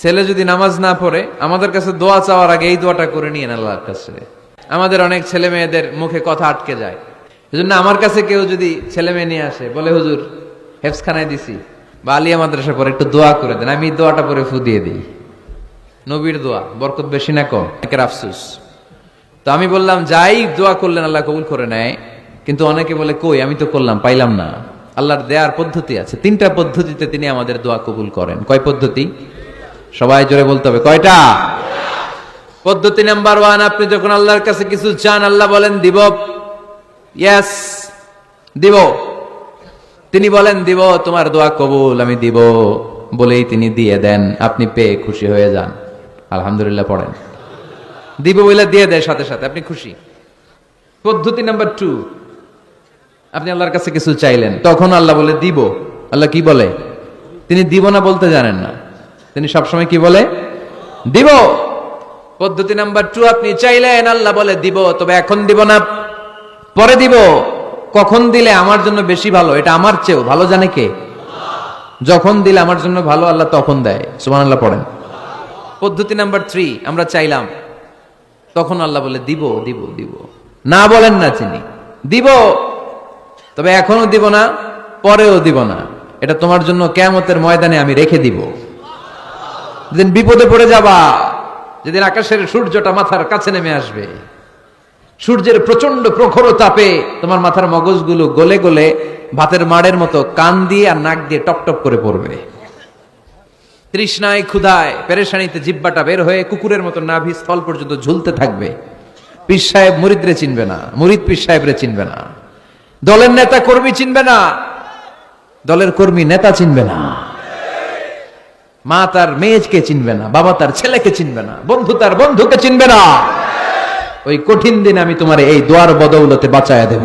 ছেলে যদি নামাজ না পড়ে আমাদের কাছে দোয়া চাওয়ার আগে এই দোয়াটা করে নিয়েন আল্লাহর কাছে। আমাদের অনেক ছেলে মেয়েদের মুখে কথা আটকে যায়, এজন্য আমার কাছে কেউ যদি ছেলে মেয়ে নিয়ে আসে বলে হুজুর হেফজখানায় দিছি বা আলিয়া মাদ্রাসা পরে একটু দোয়া করে দেন, আমি দোয়াটা পরে ফু দিয়ে দিই। নবীর দোয়া বরকত বেশি না কম? একের আফসুস। তো আমি বললাম যাই দোয়া করলেন আল্লাহ কবুল করে নেয়, কিন্তু অনেকে বলে কই আমি তো করলাম পাইলাম না। আল্লাহর দেয়ার পদ্ধতি আছে, 3টা পদ্ধতিতে তিনি আমাদের দোয়া কবুল করেন। কয় পদ্ধতি? সবাই জোরে বলতে হবে, কয়টা? পদ্ধতি নাম্বার 1, আপনি যখন আল্লাহর কাছে কিছু চান আল্লাহ বলেন দিব, ইয়েস দিব। তিনি বলেন দিব, তোমার দোয়া কবুল, আমি দিব বলেই তিনি দিয়ে দেন। আপনি পেয়ে খুশি হয়ে যান, আলহামদুলিল্লাহ পড়েন। দিব বলে দিয়ে দেয় সাথে সাথে, আপনি খুশি। পদ্ধতি নাম্বার 2, আপনি আল্লাহর কাছে কিছু চাইলেন, তখন আল্লাহ বলে দিব। আল্লাহ কি বলে? তিনি দিব না বলতে জানেন না, তিনি সবসময় কি বলে? দিব। পদ্ধতি নাম্বার 2, আপনি চাইলেন আল্লাহ বলে দিব, তবে এখন দিব না, পরে দিব। কখন দিলে আমার জন্য বেশি ভালো, এটা আমার চেয়েও ভালো জানে কে? যখন দিলে আমার জন্য ভালো আল্লাহ তখন দেয়। সুবহানাল্লাহ পড়েন। পদ্ধতি নাম্বার 3, আমরা চাইলাম, তখন আল্লাহ বলে দিব দিব দিব। না বলেন না চিনি, দিব, তবে এখনো দিব না, পরেও দিব না, এটা তোমার জন্য কিয়ামতের ময়দানে আমি রেখে দিব। যেদিন বিপদে পড়ে যাবা, যেদিন আকাশের সূর্যটা মাথার কাছে নেমে আসবে, সূর্যের প্রচন্ড প্রখর তাপে তোমার মাথার মগজগুলো গলে গলে ভাতের মাড়ের মতো কান দিয়ে আর নাক দিয়ে টপ টপ করে পড়বে। তৃষ্ণায় ক্ষুধায় পেরেশানিতে জিহ্বাটা বের হয়ে কুকুরের মতো নাভি স্থল পর্যন্ত ঝুলতে থাকবে। পীর সাহেব মুরিদরে চিনবে না, মুরিদ পীর সাহেবরে চিনবে না, দলের নেতা কর্মী চিনবে না, দলের কর্মী নেতা চিনবে না, মা তার মেয়েকে চিনবে না, বাবা তার ছেলেকে চিনবে না, বন্ধু তার বন্ধুকে চিনবে না। ওই কঠিন দিন আমি তোমার এই দোয়ার বদৌলতে বাঁচায়া দেব।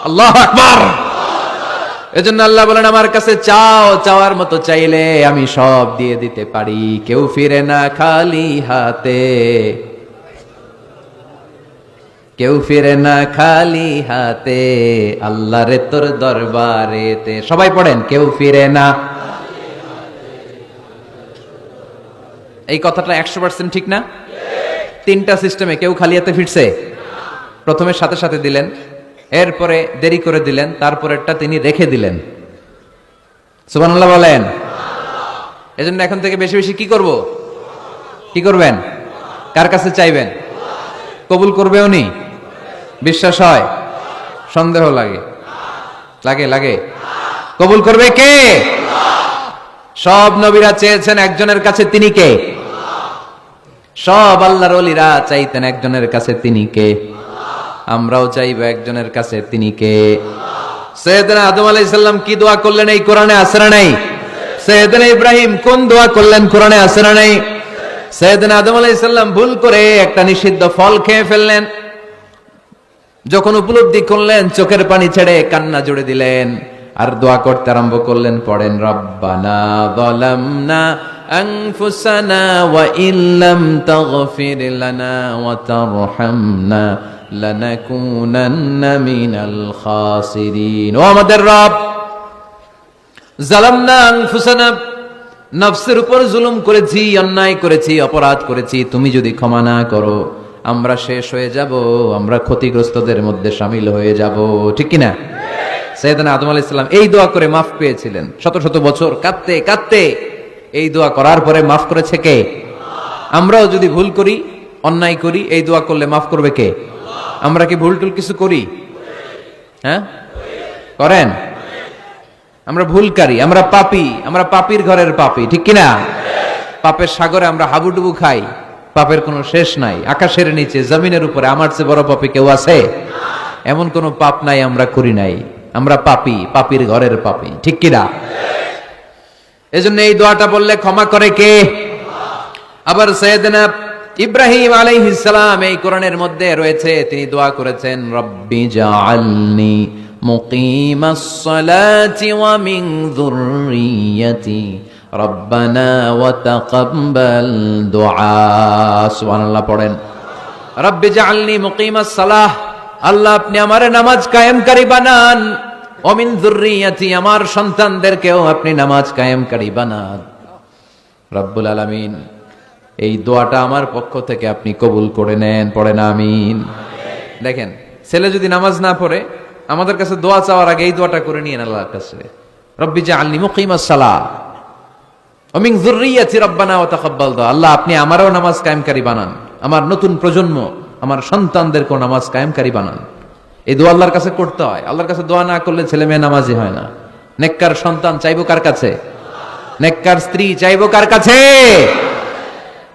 আল্লাহু আকবার। এজন্য আল্লাহ বলেন আমার কাছে চাও, চাওয়ার মতো চাইলে আমি সব দিয়ে দিতে পারি। কেউ ফিরে না খালি হাতে, কেউ ফিরে না খালি হাতে, আল্লাহরে তোর দরবারেতে। সবাই পড়েন, কেউ ফিরে না। এই কথাটা 100% ঠিক না? 3টা সিস্টেমে কেউ খালি হাতে ফিরছে? প্রথমে সাথে সাথে দিলেন, এরপরে দেরি করে দিলেন, তারপরেরটা তিনি রেখে দিলেন। সুবহানাল্লাহ বলেন। এজন্য এখন থেকে বেশি বেশি কি করব? কি করবেন? কার কাছে চাইবেন? কবুল করবে উনি? বিশ্বাস হয়? সন্দেহ লাগে? লাগে লাগে? কবুল করবে কে? সব নবীরা চেয়েছেন একজনের কাছে, তিনি কে? সব আল্লাহর ওলিরা চাইতেন একজনের কাছে, তিনি কে? আমরাও চাইব একজনের কাছে, তিনি কে? সাইয়েদনা আদম আলাইহিস সালাম কি দোয়া করলেন এই কোরআনে আছে না নাই? সাইয়েদনা ইব্রাহিম কোন দোয়া করলেন কোরআনে আছে না নাই? সাইয়েদনা আদম আলাইহিস সালাম ভুল করে একটা নিষিদ্ধ ফল খেয়ে ফেললেন, যখন উপলব্ধি করলেন চোখের পানি ছেড়ে কান্না জুড়ে দিলেন আর দোয়া করতে আরম্ভ করলেন। পড়েন, রব্বানা যালামনা আনফুসানা ওয়া ইল্লাম তাগফির লানা ওয়া তারহামনা লানাকুনান্না মিনাল খাসিরিন। ও আমাদের রব, যালামনা আনফুসানা, নফসের উপর জুলুম করেছি, অন্যায় করেছি, অপরাধ করেছি, তুমি যদি ক্ষমা না করো আমরা শেষ হয়ে যাব, আমরা ক্ষতিগ্রস্তদের মধ্যে শামিল হয়ে যাব। ঠিক কি না? সাইয়েদনা আদম আলাইহিস সালাম এই দোয়া করে মাফ পেয়েছিলেন। শত শত বছর কাঁদতে কাঁদতে এই দোয়া করার পরে মাফ করেছে কে? আমরাও যদি ভুল করি, অন্যায় করি, এই দোয়া করলে মাফ করবে কে? আমরা কি ভুল টুল কিছু করি? হ্যাঁ করেন? আমরা ভুলকারী, আমরা পাপী, আমরা পাপীর ঘরের পাপী। ঠিক কিনা? পাপের সাগরে আমরা হাবুডুবু খাই, পাপের কোনো শেষ নাই। আকাশের নিচে জমিনের উপরে আমার চেয়ে বড় পাপী কেউ আছে? এমন কোন পাপ নাই আমরা করি নাই। আমরা পাপী, পাপীর ঘরের পাপী। ঠিক কিনা? এজন্য এই দোয়াটা বললে ক্ষমা করে কে? আবার সাইয়েদনা ইব্রাহিম আলাইহিস সালাম এই কোরআনের মধ্যে রয়েছে, তিনি দোয়া করেছেন, রব্বি জাআলনি মুকিমাস সালাতি ওয়া মিন যুররিয়্যাতি রব্বানা ওয়া তাকাব্বাল দুআ। সুবহানাল্লাহ পড়েন, রব্বি জাআলনি মুকিমাস সালাহ, আল্লাহ আপনি আমারে নামাজ কায়েমকারী বানান, ওয়া মিন যুররিয়্যাতি, আমার সন্তানদেরকেও আপনি নামাজ কায়েমকারী বানান। রব্বুল আলামিন এই দোয়াটা আমার পক্ষ থেকে আপনি কবুল করে নেন, পড়েন আমিন। দেখেন, ছেলে যদি নামাজ না পড়ে আমাদের কাছে দোয়া চাওয়ার আগে এই দোয়াটা করে নিয়েন আল্লাহর কাছে, রব্বি জাআলনি মুকিমাস সালাহ ওয়া মিন যুররিয়াতি রব্বানা ওয়া তাকাব্বাল দুআ। আল্লাহ আপনি আমারও নামাজ কায়েমকারী বানান, আমার নতুন প্রজন্ম, আমার সন্তানদেরকেও নামাজ কায়েমকারী বানান। এই দোয়া আল্লাহর কাছে করতে হয়। আল্লাহর কাছে দোয়া না করলে ছেলে মেয়ে নামাজি হয় না। নেককার সন্তান চাইবো কার কাছে? নেককার স্ত্রী চাইবো কার কাছে?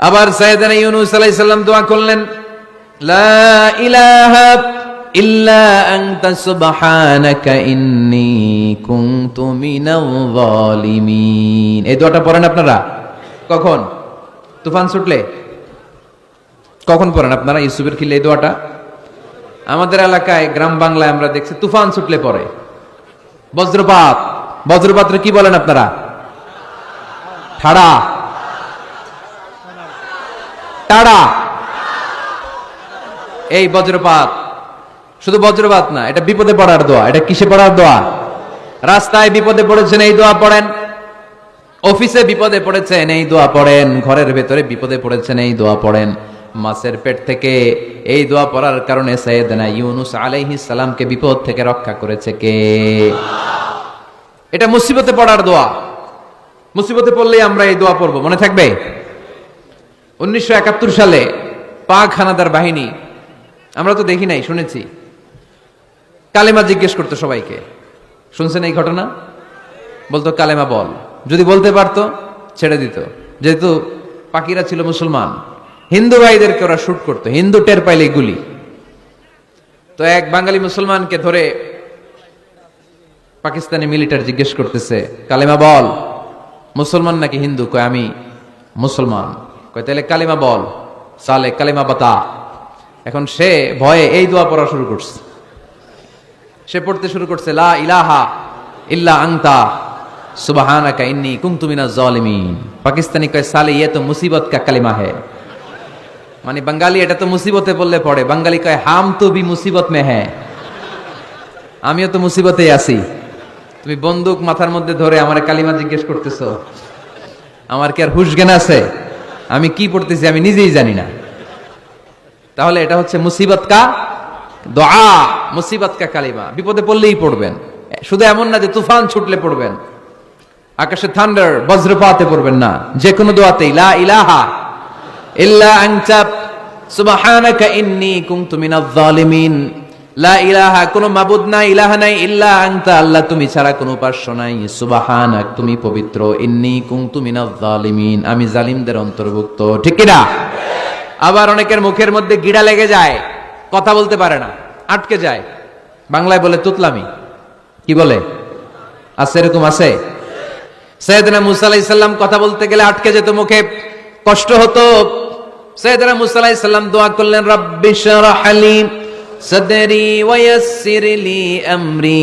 আবার সাইয়েদনা ইউনূস আলাইহিস সালাম দোয়া করলেন, লা ইলাহা ইল্লা আনতা সুবহানাকা ইন্নী কুনতু মিনাল যালিমিন। এই দোয়াটা পড়েন আপনারা কখন? তুফান ছুটলে? কখন পড়েন আপনারা ইউসুফের খিলে এই দোয়াটা? আমাদের এলাকায় গ্রাম বাংলায় আমরা দেখছি তুফান ছুটলে পড়ে। বজ্রপাত, বজ্রপাতরে কি বলেন আপনারা? ঠাড়া, টাড়া। এই বজ্রপাত, শুধু বজ্রপাত না, এটা বিপদে পড়ার দোয়া। এটা কিসে পড়ার দোয়া? রাস্তায় বিপদে পড়েছেন এই দোয়া পড়েন, অফিসে বিপদে পড়েছেন এই দোয়া পড়েন, ঘরের ভেতরে বিপদে পড়েছেন এই দোয়া পড়েন। মাছের পেট থেকে এই দোয়া পড়ার কারণে সাইয়েদনা ইউনূস আলাইহিস সালামকে বিপদ থেকে রক্ষা করেছে কে? এটা মুসিবতে পড়ার দোয়া। মুসিবতে পড়লেই আমরা এই দোয়া পড়বো, মনে থাকবে? 1971 সালে পাক হানাদার বাহিনী, আমরা তো দেখি নাই, শুনেছি, কালেমা জিজ্ঞেস করতো সবাইকে। শুনছেন এই ঘটনা? বলতো কালেমা বল, যদি বলতে পারতো ছেড়ে দিত। যেহেতু পাকিরা ছিল মুসলমান, হিন্দু ভাইদেরকে ওরা শুট করতো, হিন্দু টের পাইলে গুলি। তো এক বাঙালি মুসলমানকে ধরে পাকিস্তানি মিলিটারি জিজ্ঞেস করতেছে, কালেমা বল। মুসলমান নাকি হিন্দু? কয় আমি মুসলমান। কয় তাহলে কালেমা বল, সালে কালেমা বাতা। এখন সে ভয়ে এই দোয়া পড়া শুরু করছে। সে পড়তে শুরু করছে, লা ইলাহা ইল্লা আনতা সুবহানাকা ইন্নী কুনতু মিনাজ জালিমিন। পাকিস্তানি কয় সালে ইয়ে তো মুসিবত কা কালিমা है। মানে বাঙালি এটা তো মুসিবতে বললে পড়ে, বাঙালি কয় হাম তো ভি মুসিবত মে হ্যাঁ, আমিও তো মুসিবতে আছি। তুমি বন্দুক মাথার মধ্যে ধরে আমার কালিমা জিজ্ঞেস করতেছো, আমার কি আর হুশ জ্ঞান আছে? আমি কি পড়তেছি আমি নিজেই জানি না। তাহলে এটা হচ্ছে মুসিবত কা দোয়া, মুসিবত কা কালিমা। বিপদে পড়লেই পড়বেন, শুধু এমন না যে তুফান ছুটলে পড়বেন, আকাশে থান্ডার বজ্রপাতে পড়বেন না। যে কোনো দোয়াতেই লা ইলাহা ইল্লা আনতা সুবহানাকা ইন্নী কুনতু মিনাজ জালিমিন। লা ইলাহা, কোনো মাবুদ নাই, ইলাহা নাই, ইল্লা আনতা, আল্লাহ তুমি ছাড়া কোনো উপাস্য নাই, সুবহানাক তুমি পবিত্র, ইন্নী কুনতু মিনাজ জালিমিন আমি জালিমদের অন্তর্ভুক্ত। ঠিক কি না? আবার অনেকের মুখের মধ্যে গিড়া লেগে যায়, কথা বলতে পারে না, আটকে যায়। বাংলায় বলে তুতলামি। কি বলে? আছে, এরকম আছে। সাইয়েদনা মুসা আলাইহিস সালাম কথা বলতে গেলে আটকে যেত, মুখে কষ্ট হতো। সাইয়েদনা মুসা আলাইহিস সালাম দোয়া করলেন, রাব্বিশ রাহলি সাদরি ওয়া ইয়াসসির লি আমরি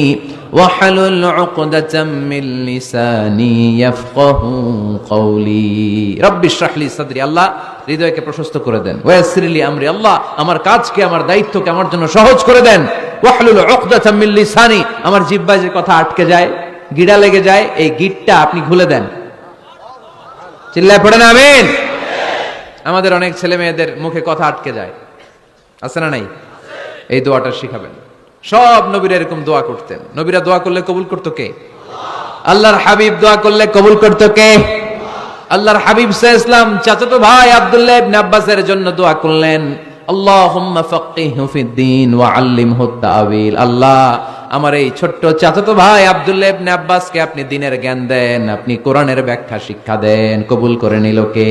ওয়াহলুল উকদাতাম মিন লিসানি ইয়াফকাহু কওলি। রাব্বিশ রাহলি সাদরি, আল্লাহ হৃদয়কে প্রশস্ত করে দেন। ওয়া ইয়াসসির লি আমরি, আল্লাহ আমার কাজকে, আমার দায়িত্বকে আমার জন্য সহজ করে দেন। ওয়াহলুল উকদাতাম মিন লিসানি, আমার জিহ্বায় যে কথা আটকে যায়, গিড়া লেগে যায়, এই গিটটা আপনি খুলে দেন। চিল্লায় পড়েন আমিন। আমাদের অনেক ছেলে মেয়েদের মুখে কথা আটকে যায়, আছে না নাই? এই দোয়াটা শিখাবেন। সব নবীরা এরকম দোয়া করতেন। নবীরা দোয়া করলে কবুল করতো কে? আল্লাহর হাবিব দোয়া করলে কবুল করতো কে? আল্লাহর হাবিব সাল্লাল্লাহু আলাইহি ওয়াসাল্লাম চাচাতো ভাই আব্দুল্লাহ ইবনে আব্বাসের জন্য দোয়া করলেন, আল্লাহুম্মা ফাক্কিহহু ফিদ্দীন ওয়া আল্লিমহু তা'ওয়িল। আল্লাহ আমার এই ছোট্ট চাচাতো ভাই আব্দুল্লাহ ইবনে আব্বাসকে আপনি দ্বীনের জ্ঞান দেন, আপনি কোরআনের ব্যাখ্যা শিক্ষা দেন। কবুল করে নিল কে?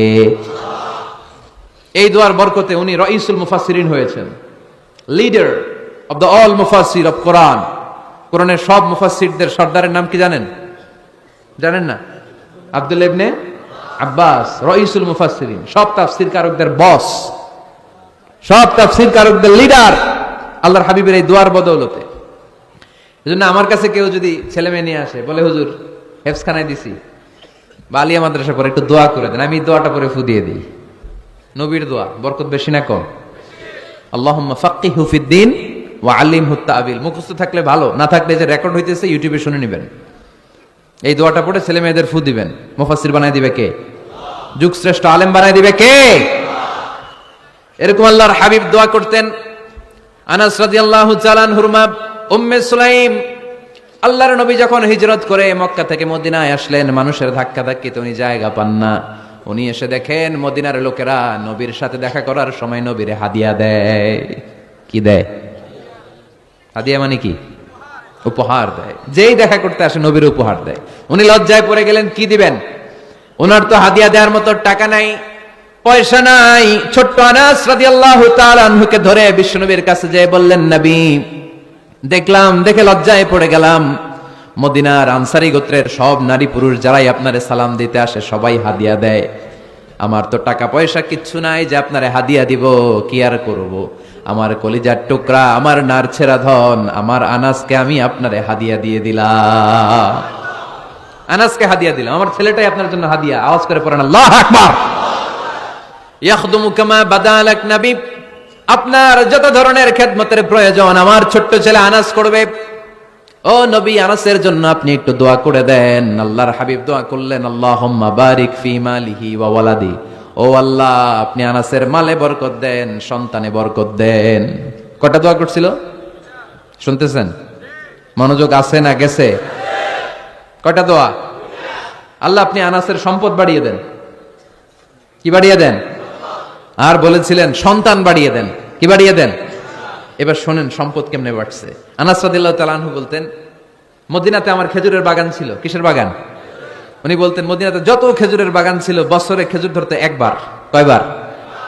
এই দোয়ার বরকতে উনি রাইসুল মুফাসসিরিন হয়েছেন, লিডার অফ দ্য অল মুফাসসির অফ কোরআন। কোরআনের সব মুফাসসিরদের সর্দারের নাম কি জানেন? জানেন না? আব্দুল্লাহ ইবনে আব্বাস রাইসুল মুফাসসিরিন, সব তাফসীর কারকদের বস, সব তাফসীর কারকদের লিডার আল্লাহর হাবিবের এই দোয়ার বদৌলতে। এজন্য আমার কাছে কেউ যদি ছেলে মেয়ে নিয়ে আসে, বলে হুজুর হেফজখানায় দিছি বা আলিয়া মাদ্রাসা পরে একটু দোয়া করে দেন, আমি দোয়াটা পরে ফু দিয়ে দিই। নবীর দোয়া, বরকত বেশি না কম? আল্লাহুম্মা ফাক্কিহহু ফিদ্দীন ওয়া আল্লিমহু তা'ওয়িল। মুখস্থ থাকলে ভালো, না থাকলে যে রেকর্ড হইতেছে ইউটিউবে শুনে নেবেন। এই দোয়াটা পড়ে ছেলে মেয়েদের ফু দিবেন। মুফাসসির বানায় দিবে কে? যুগ শ্রেষ্ঠ আলেম বানাই দিবে কে? এরকম আল্লাহর হাবিব দোয়া করতেন। আনাস রাদিয়াল্লাহু তাআলা আনহুর মা উম্মে সুলাইম, আল্লাহর নবী যখন হিজরত করে মক্কা থেকে মদিনায় আসলেন, মানুষের ধাক্কা ধাক্কিতে উনি জায়গা পান না। উনি এসে দেখেন মদিনার লোকেরা নবীর সাথে দেখা করার সময় নবীরে হাদিয়া দেয়। কি দেয়? হাদিয়া মানে কি? উপহার দেয়। যেই দেখা করতে আসে নবীর উপহার দেয়। উনি লজ্জায় পড়ে গেলেন, কি দিবেন? ওনার তো হাদিয়া দেওয়ার মতো টাকা নাই, পয়সা নাই। ছোট্ট আনাস রাদিয়াল্লাহু তাআলা আনহুকে ধরে বিশ্বনবীর কাছে যেয়ে বললেন, নবী দেখলাম, দেখে লজ্জায় পড়ে গেলাম, মদিনার আনসারী গোত্রের সব নারী পুরুষ যারাই আপনারে সালাম দিতে আসে সবাই হাদিয়া দেয়। আমার তো টাকা পয়সা কিচ্ছু নাই যে আপনারে হাদিয়া দিব, কি আর করব। আমার কলিজার টুকরা, আমার নারছেরা ধন, আমার আনাসকে আমি আপনারে হাদিয়া দিয়ে দিলাম। আনাসকে হাদিয়া দিলাম, আমার ছেলেটাই আপনার জন্য হাদিয়া। আওয়াজ করে পড়েন আল্লাহু আকবার। ইয়াখদুমু কামা বাদালাক নবী, আপনার যত ধরনের খেদমতের প্রয়োজন আমার ছোট্ট ছেলে আনাস করবে। ও নবী, আনাসের জন্য আপনি একটু দোয়া করে দেন। আল্লাহর হাবিব দোয়া করলেন, আল্লাহুম্মা বারিক ফি মালিহি ওয়া ওয়ালাদি। ও আল্লাহ, আপনি আনাসের মালে বরকত দেন, সন্তানে বরকত দেন। কটা দোয়া করছিল শুনতেছেন? মনোযোগ আছে না গেছে? কয়টা দোয়া? আল্লাহ আপনি আনাসের সম্পদ বাড়িয়ে দেন। কি বাড়িয়ে দেন? আর বলেছিলেন সন্তান বাড়িয়ে দেন। কি বাড়িয়ে দেন? এবার শোনেন সম্পদ কেমনে বাড়ছে। আনাস রাদিয়াল্লাহু তাআলা আনহু বলতেন, মদিনাতে আমার খেজুরের বাগান ছিল। কিসের বাগান? উনি বলতেন মদিনাতে যত খেজুরের বাগান ছিল বছরে খেজুর ধরতে একবার। কয়বার?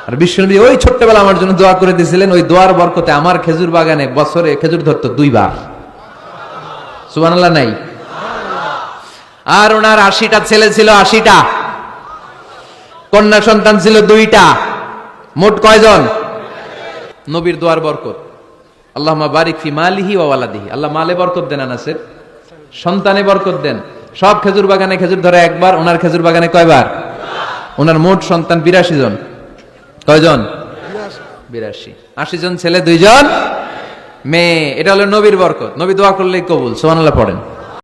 আর বিশ্বনবী ওই ছোট্টবেলা আমার জন্য দোয়া করে দিয়েছিলেন, ওই দোয়ার বরকতে আমার খেজুর বাগানে বছরে খেজুর ধরতো 2 বার। সুবহানাল্লাহ নাই? আর ওনার 80টা ছেলে ছিল, 80টা। কন্যা সন্তান ছিল 2টা। মোট কয়জন? নবীর দোয়ার বরকত। আল্লাহুম্মা বারিক ফি মালিহি ওয়া ওয়ালাদিহি। আল্লাহ মালে বরকত দেন, আনাসের সন্তানে বরকত দেন। সব খেজুর বাগানে খেজুর ধরে একবার, ওনার খেজুর বাগানে কয়বার? ওনার মোট সন্তান 82 জন। কয়জন? 82। 80 জন ছেলে, 2 জন মেয়ে। এটা হলো নবীর বরকত। নবী দোয়া করলেই কবুল। সুবহানাল্লাহ পড়েন।